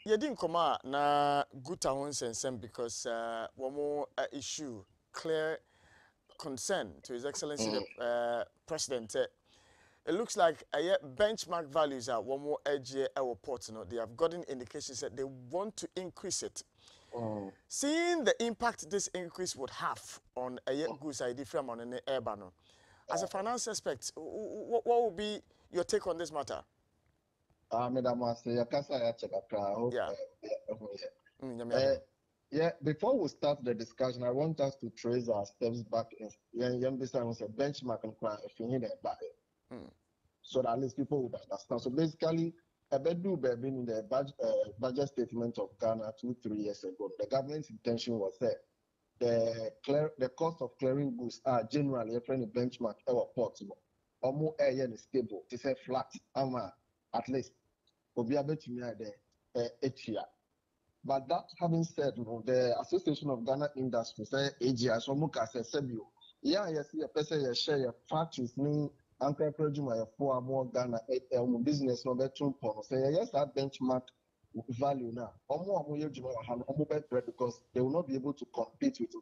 you didn't come out na good and because one more issue clear concern to His Excellency the President. It looks like benchmark values are one more edge our port. You know, they have gotten indications that they want to increase it. Seeing the impact this increase would have on a goods ID from on an urban. As a finance expert, what will be your take on this matter? Madam, I say, Yeah. Yeah, before we start the discussion, I want us to trace our steps back. Was a benchmark and if you need it back. So that at least people would understand. So basically, a bedroom in the budget statement of Ghana 2-3 years ago, the government's intention was that the cost of clearing goods are generally a benchmark our ports. Or more air and stable. It's a flat, at least. But that having said, the Association of Ghana Industries, AGI, so muka say Sebio, yeah, yes, a person share your factories, mean Uncle Projuma for more Ghana business number 2 points. Say yes, that benchmark value now. Because they will not be able to compete with the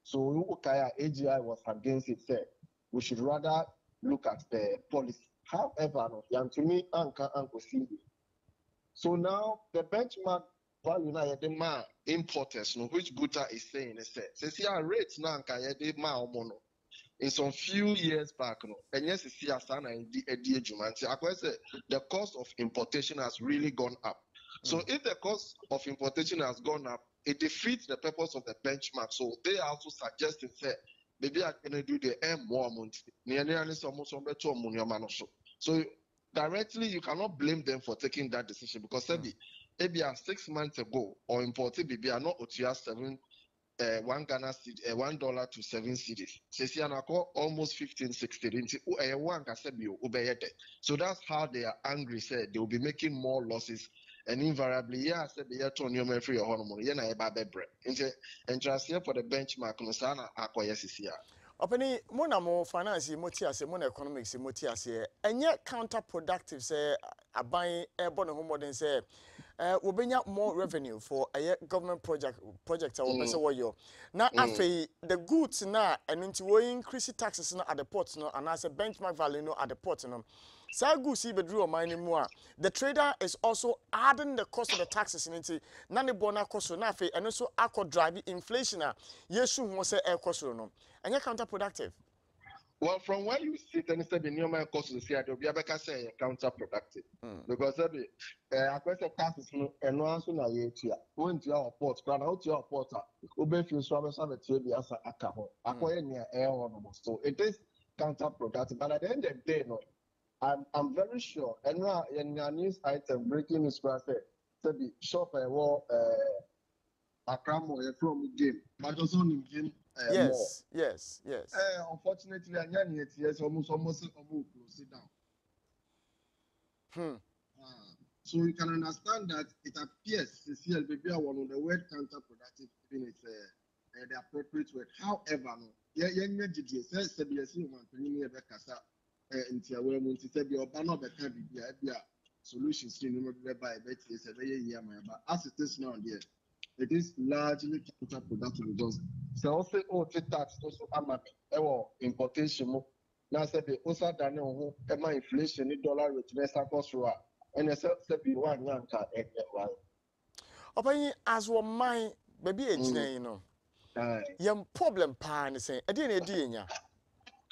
So AGI was against it. Said we should rather look at the policy. However, to me, Uncle see. So now the benchmark value now the ma importers, which Guta is saying says rates now in some few years back, and yes, the cost of importation has really gone up. So if the cost of importation has gone up, it defeats the purpose of the benchmark. So they are also suggesting that maybe I can do the more so directly, you cannot blame them for taking that decision because maybe 6 months ago or imported maybe are not OTR 1 Ghana $1 to 7 cedis. Almoast 15-16. So that's how they are angry. Said they will be making more losses. And invariably, yeah, said the year free hormone. Yeah, na and just here for the benchmark, no sana akoyesisia. Openi mona mo finance motiase mona economics motiase enye counterproductive say aban ebo ne homodin say we benya more revenue for a government project or person wo na afei the goods na enu nti wo increase taxes na at the port no and as a benchmark value no at the port no say goods be bedru o man mu a the trader is also adding the cost of the taxes into na ne bona cost na afei enu so akọ drive inflation a yesu ho say e cost no and you're counterproductive. Well, from where you sit and say the new man cost to see, they'll be able to say counterproductive. Because I question taxes and no answer na ye tia. When to your port, but out to your porter, obey few swabs have a TV as a cabo. Acquire near air on so it is counterproductive. But at the end of the day, no, I'm very sure. And now in your news item breaking news said the shop a war a cramo from game, but also in game. Yes. Unfortunately, yes, almost sit down. So you can understand that it appears CCL maybe one of the word counterproductive, even it's the appropriate word. However, no, solutions as it is now, it is largely counterproductive because so also tax also importation now say the also done inflation dollar rate cost and one yanka as one mind baby you know your problem pan say I didn't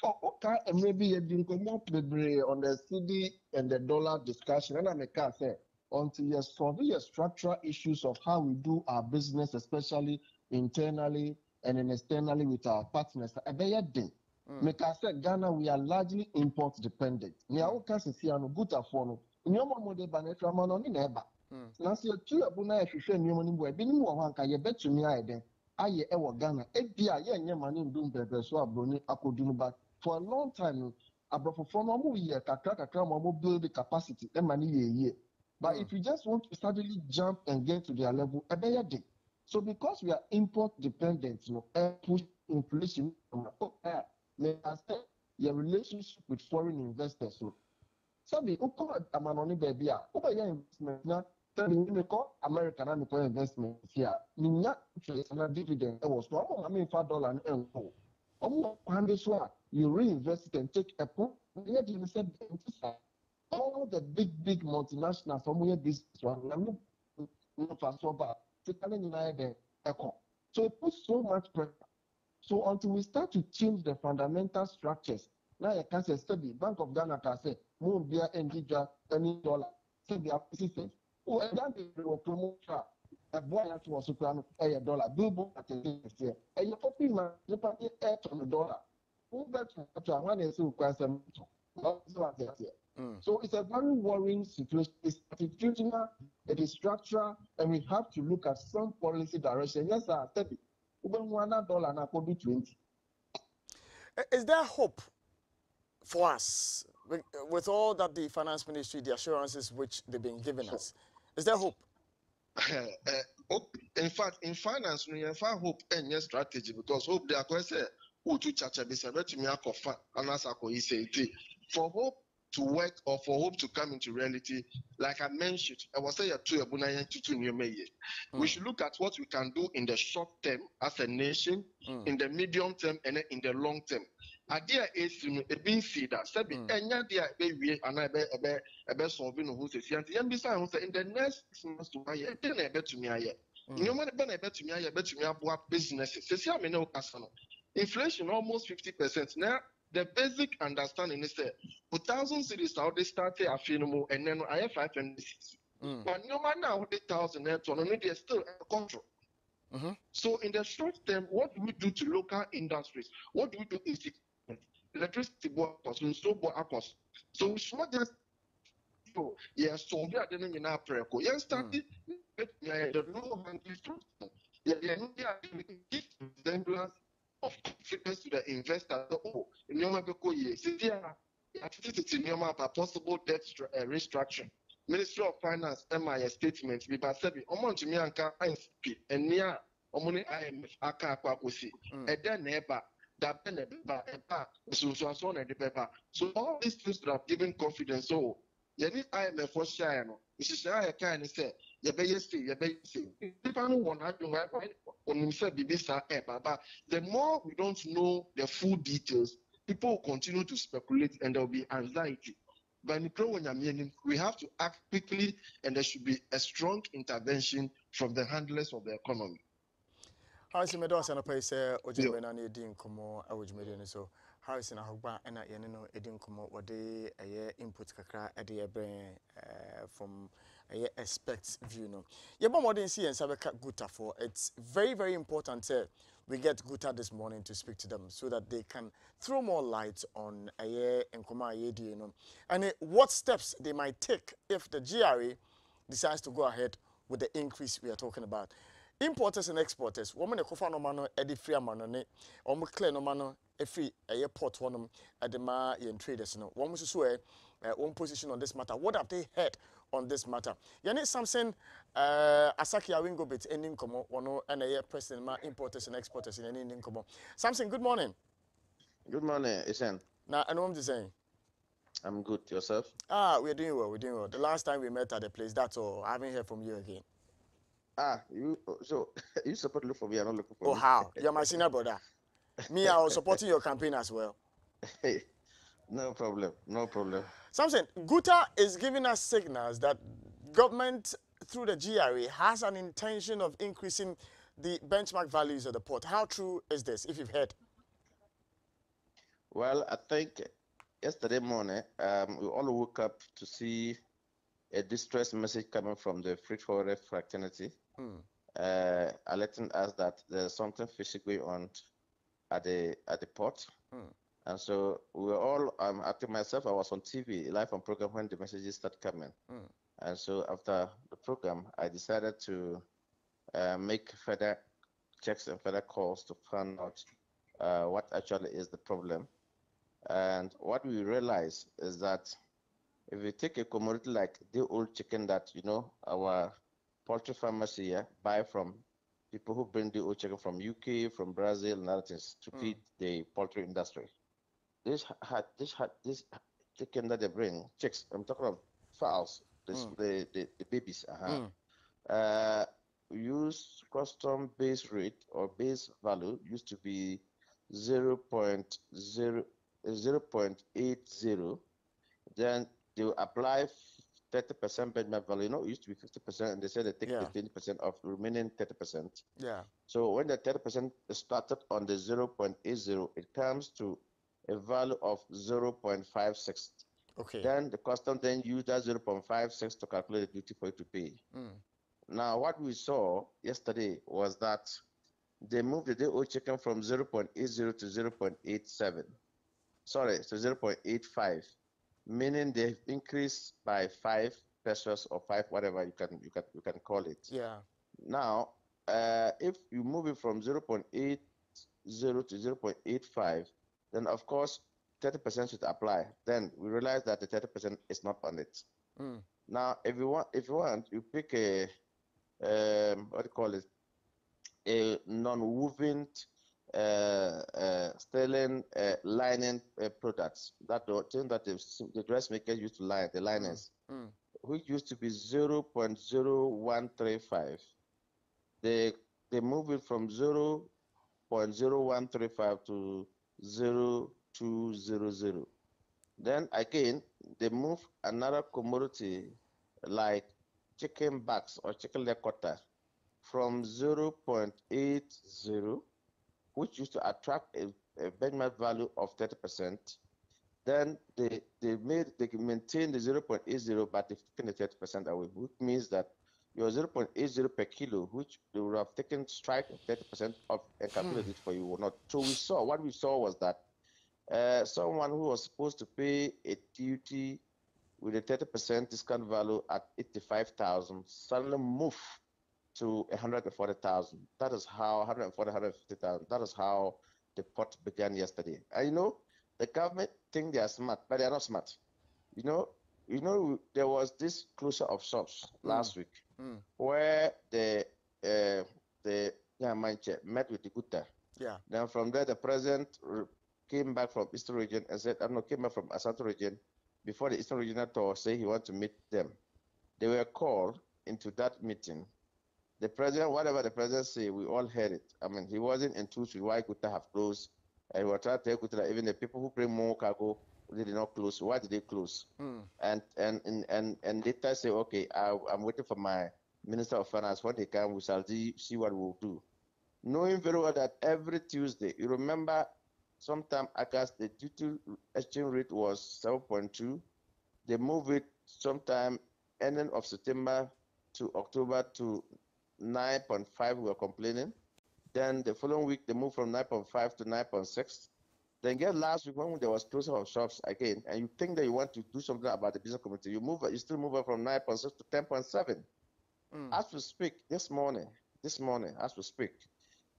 okay and maybe you didn't come up on the CD and the dollar discussion and I make say until you solve your structural issues of how we do our business, especially internally and then externally with our partners. Make I say Ghana, we are largely import dependent. Now, can see no good afford. No more de banetra man on in eba. Now, see a two abuna if you share new money, boy, be more one can you bet to me I then. I ever Ghana, ebia, yeah, money in doom bebe, so I brony, I could do but for a long time. Above for more year, kakra, build the capacity, and money year. But if you just want to suddenly jump and get to their level, so because we are import dependent, push inflation, may I say your relationship with foreign investors. Sabi, uko amanoni baby a, uko ya investment na, sabi ni ko America na ko investment here. Minya interest na dividend e was so am me $5 na enko. Omo kwande so a, you reinvest it and take a point. Yeah, you said all the big multinationals, omo ye business one, na no for so bad. So it puts so much pressure. So until we start to change the fundamental structures, now you can say, study Bank of Ghana can say, move there and give any dollar, say the assistance. Oh, and then they will promote a boy that was a dollar, billboard at the year. And you copy my Japan on the dollar. Who bet to one is who can some. So it's a very worrying situation. It's institutional, it is structural, and we have to look at some policy direction. Yes, sir. $1 now could be 20. Is there hope for us with all that the finance ministry, the assurances which they've been giving us? Is there hope? In fact, in finance, we have hope and your strategy because hope they are going to say, "Oh, to chacha be said to me, and as I say, for hope to work or for hope to come into reality, like I mentioned, I was saying we should look at what we can do in the short term as a nation, in the medium term, and in the long term. Idea is a being see that enya dia be and I be solving who says in the next 6 months to a year, then I bet to me a year. You know, I bet to me, I bet to me about businesses. Inflation almost 50%. Now, the basic understanding is that 1,000 cities how they started a film and then I have 506. But no matter now 1,000 they're still a control. So in the short term, what do we do to local industries? What do we do is electricity board cost, so board cost. So it's not just yes, so we are doing in our prayer. Yes, starting the low hanging fruit. Give semblance of confidence to the investor. Oh, in your possible debt restructuring. Ministry of Finance, MIA statement, we said, Omon to me and INSP, and near Omoni IMF, Aka Kwakusi, and then neighbor, that so all these things that have given confidence. So, you need IMF for Shano. This is how I can say, you better see. If I don't want to write on himself, the more we don't know the full details, people will continue to speculate and there will be anxiety. But we have to act quickly and there should be a strong intervention from the handlers of the economy. Harrison Meadows and a place Ojimena Edin Como, Awujmedian so Harrison Ahogba and Yanino Edin Como, what they a year input kakra at the brain from a year expect view. No, Yabba modern see and Sabeka Guta for it's very important. We get Guta this morning to speak to them so that they can throw more light on a year and Koma Yedi, and what steps they might take if the GRA decides to go ahead with the increase we are talking about. Importers and exporters, woman a cofa no mano, Eddie free manone, or clear no mano, a free a port one at the ma and traders. No, one was swear one position on this matter. What have they heard on this matter? Yanni something Asaki Awingo bit ending come on and a president ma importers and exporters in any income. Something good morning. Good morning, Isen. Now I know what I'm saying. I'm good. Yourself? We're doing well, The last time we met at the place, that's all. I haven't heard from you again. You you support to look for me, I'm not looking for you. How? You're my senior brother. Me, I was supporting your campaign as well. Hey, no problem. Samson, Guta is giving us signals that government through the GRA has an intention of increasing the benchmark values of the port. How true is this, if you've heard? Well, I think yesterday morning, we all woke up to see a distress message coming from the freight forwarder fraternity, alerting us that there's something fishy going on at the port. And so we were all, after myself, I was on TV, live on program when the messages started coming. And so after the program, I decided to make further checks and further calls to find out what actually is the problem. And what we realized is that if we take a commodity like the old chicken that, our poultry farmers here buy from people who bring the old chicken from UK, from Brazil, and other things to feed the poultry industry. chicken that they bring, chicks, I'm talking of fowls, the babies. Use custom base rate or base value used to be 0.80. Then they will apply 30% benchmark value. You know, it used to be 50%, and they said they take the 20% of the remaining 30%. Yeah. So when the 30% started on the 0.80, it comes to a value of 0.56. Okay. Then the custom then use that 0.56 to calculate the duty for you to pay. Now, what we saw yesterday was that they moved the day-old chicken from 0.80 to 0.87. Sorry, to 0.85, meaning they've increased by 5 pesos or 5 whatever you can call it. Yeah. Now, if you move it from 0.80 to 0.85, then of course 30% should apply. Then we realize that the 30% is not on it. Now, if you want, you pick a what do you call it? A non-woven sterling lining products. That the thing that the dressmakers used to line, the liners, which used to be 0.0135. They move it from 0.0135 to 0.200. Then again, they move another commodity like chicken backs or chicken leg quarter from 0.80, which used to attract a benchmark value of 30%. Then they maintain the 0.80, but they've taken the 30% away, which means that your 0.80 per kilo, which they would have taken strike 30% of and calculated it for you or not. So what we saw was that someone who was supposed to pay a duty with a 30% discount value at 85,000 suddenly moved to 140,000. That is how 150,000. That is how the pot began yesterday. And you know, the government think they are smart, but they are not smart. You know, there was this closure of shops last week where the met with the Gutta. Yeah. Then from there, the president came back from Eastern region and said, came back from Asante region before the Eastern regional tour, say he wanted to meet them. They were called into that meeting. The president, whatever the president say, we all heard it. I mean, he wasn't enthused with why Gutta have closed. And we were trying to tell Gutta that even the people who bring more cargo, they did not close. Why did they close? And later say, okay, I'm waiting for my Minister of Finance. When he comes, we shall see what we'll do. Knowing very well that every Tuesday, you remember sometime August, the duty exchange rate was 7.2. They moved it sometime ending of September to October to 9.5. We were complaining. Then the following week, they moved from 9.5 to 9.6. Then again, last week when there was closure of shops again, and you think that you want to do something about the business community, you still move it from 9.6 to 10.7. As we speak, this morning, as we speak,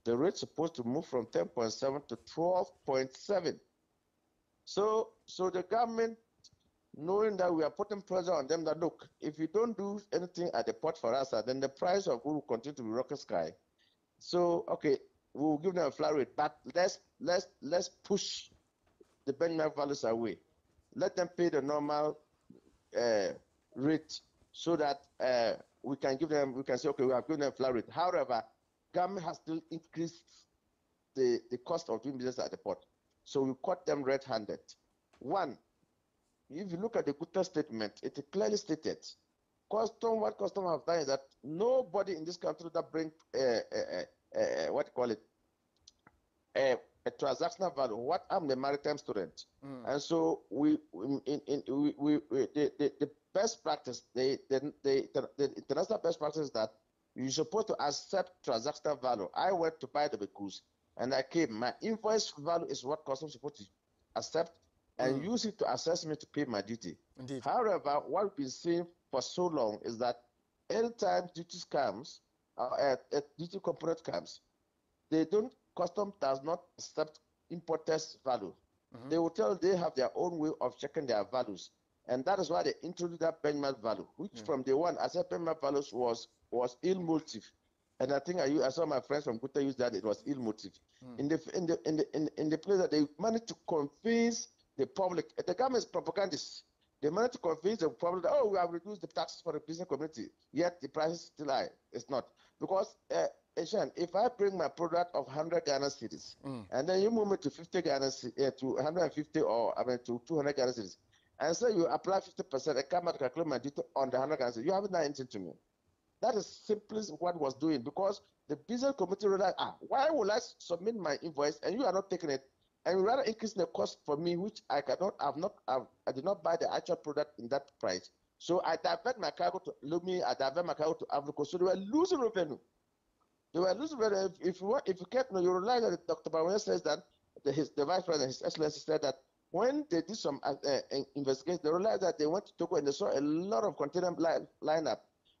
the rate's supposed to move from 10.7 to 12.7. So the government, knowing that we are putting pressure on them, that look, if you don't do anything at the port for us, then the price of food will continue to be rocket sky. So okay, we'll give them a flat rate, but let's push the benchmark values away. Let them pay the normal rate so that we can say, okay, we have given them a flat rate. However, government has still increased the cost of doing business at the port. So we caught them red-handed. One, if you look at the Gutta statement, it clearly stated, what custom have done is that nobody in this country that bring a transactional value. What I'm the maritime student, and so the best practice, the international best practice is that you're supposed to accept transactional value. I went to buy the cruise, and I came. My invoice value is what customs supposed to accept and use it to assess me to pay my duty. Indeed. However, what we've been seeing for so long is that anytime duties comes, duty component comes, custom does not accept importers' value. They will tell they have their own way of checking their values. And that is why they introduced that benchmark value, which from day one, I said benchmark values was ill motive. And I think I saw my friends from Gutta use that it was ill motive. In the place that they managed to convince the public. The government is propagandist. They manage to convince the public that, oh, we have reduced the taxes for the business community, yet the price is still high. It's not. Because, Eshan, if I bring my product of 100 Ghana cedis, and then you move me to 50 Ghana to 150 or to 200 Ghana cedis, and say you apply 50%, I come out to calculate my duty on the 100 Ghana cedis, you haven't done anything to me. That is simply what it was doing, because the business community realized, why will I submit my invoice and you are not taking it, and rather increasing the cost for me, which I did not buy the actual product in that price. So I divert my cargo to Lumi, I divert my cargo to Africa. So they were losing revenue. They were losing revenue. If you can't know, you realize that Dr. Bawumia says that the Vice President, His Excellency, said that when they did some investigation, they realized that they went to Togo and they saw a lot of container lineup.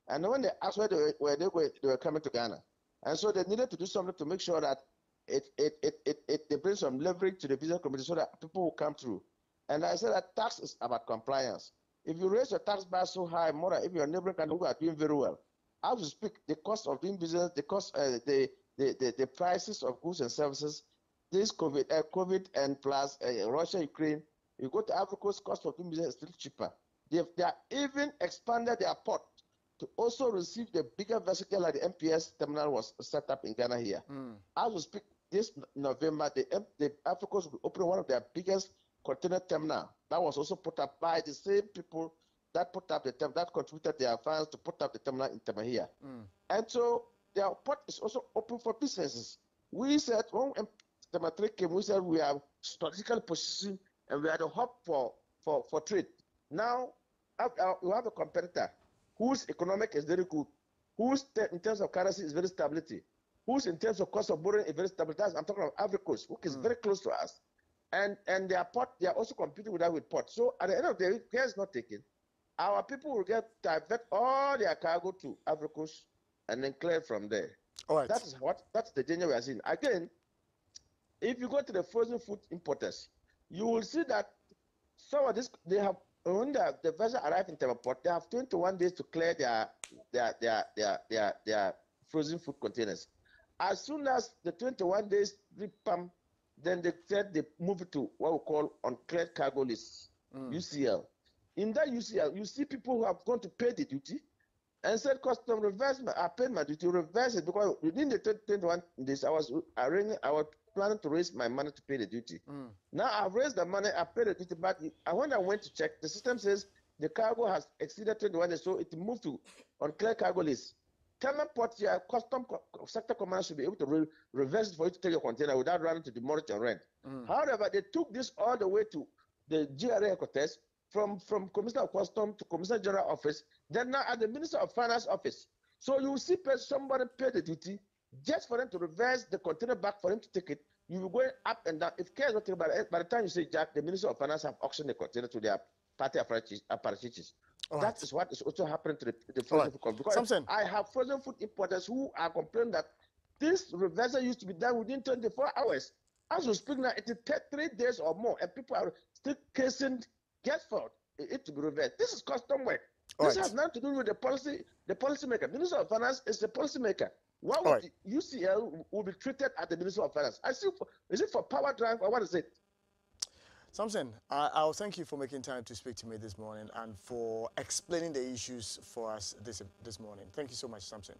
And when they asked where they were coming to Ghana. And so they needed to do something to make sure that they bring some leverage to the business community so that people will come through. And I said that tax is about compliance. If you raise your tax bar so high, more than if your neighboring country are doing very well, as we speak, the cost of doing business, the cost, the prices of goods and services, this COVID and plus Russia, Ukraine, you go to Africa's cost of doing business is still cheaper. They are even expanded their port to also receive the bigger vessel like the MPS terminal was set up in Ghana here. As we speak, this November, the Africans will open one of their biggest container terminal. That was also put up by the same people that put up the terminal, that contributed their funds to put up the terminal in Temahia. And so their port is also open for businesses. We said, when Tema3 came, we said we are strategically positioned and we are the hub for trade. Now, we have a competitor whose economic is very good, whose in terms of currency is very stability, whose in terms of cost of borrowing is very stable. I'm talking about Ivory Coast, which is very close to us. And their port, they are also competing with that with port. So at the end of the day, if care is not taken, our people will divert all their cargo to Ivory Coast and then clear from there. All right. That's the danger we are seeing. Again, if you go to the frozen food importers, you will see that some of this, they have, when the vessel arrive in Tema Port, they have 21 days to clear their frozen food containers. As soon as the 21 days repump, then they said they move it to what we call uncleared cargo list, UCL. In that UCL, you see people who have gone to pay the duty and said, custom reverse, I paid my duty, reverse it, because within the 21 days, I was planning to raise my money to pay the duty. Now I've raised the money, I paid the duty, but when I went to check, the system says the cargo has exceeded 21 days, so it moved to uncleared cargo list. Tema Port, your custom sector commander should be able to reverse it for you to take your container without running to demurrage and rent. However, they took this all the way to the GRA headquarters, from Commissioner of Custom to Commissioner General Office, then now at the Minister of Finance Office. So you will see somebody pay the duty just for them to reverse the container back for them to take it. You will go up and down. If care is not taken, by the time you say, Jack, the Minister of Finance have auctioned the container to their party apparatus. That is what is also happening to the frozen food. Because Samson, I have frozen food importers who are complaining that this reversal used to be done within 24 hours. As we speak now, it is 3 days or more, and people are still casing get for it to be reversed. This is custom work. This has nothing to do with the policy maker. Minister of Finance is the policy maker. Why would the UCL will be treated at the Minister of Finance? Is it for power drive or what is it? Samson, I'll thank you for making time to speak to me this morning and for explaining the issues for us this morning. Thank you so much, Samson.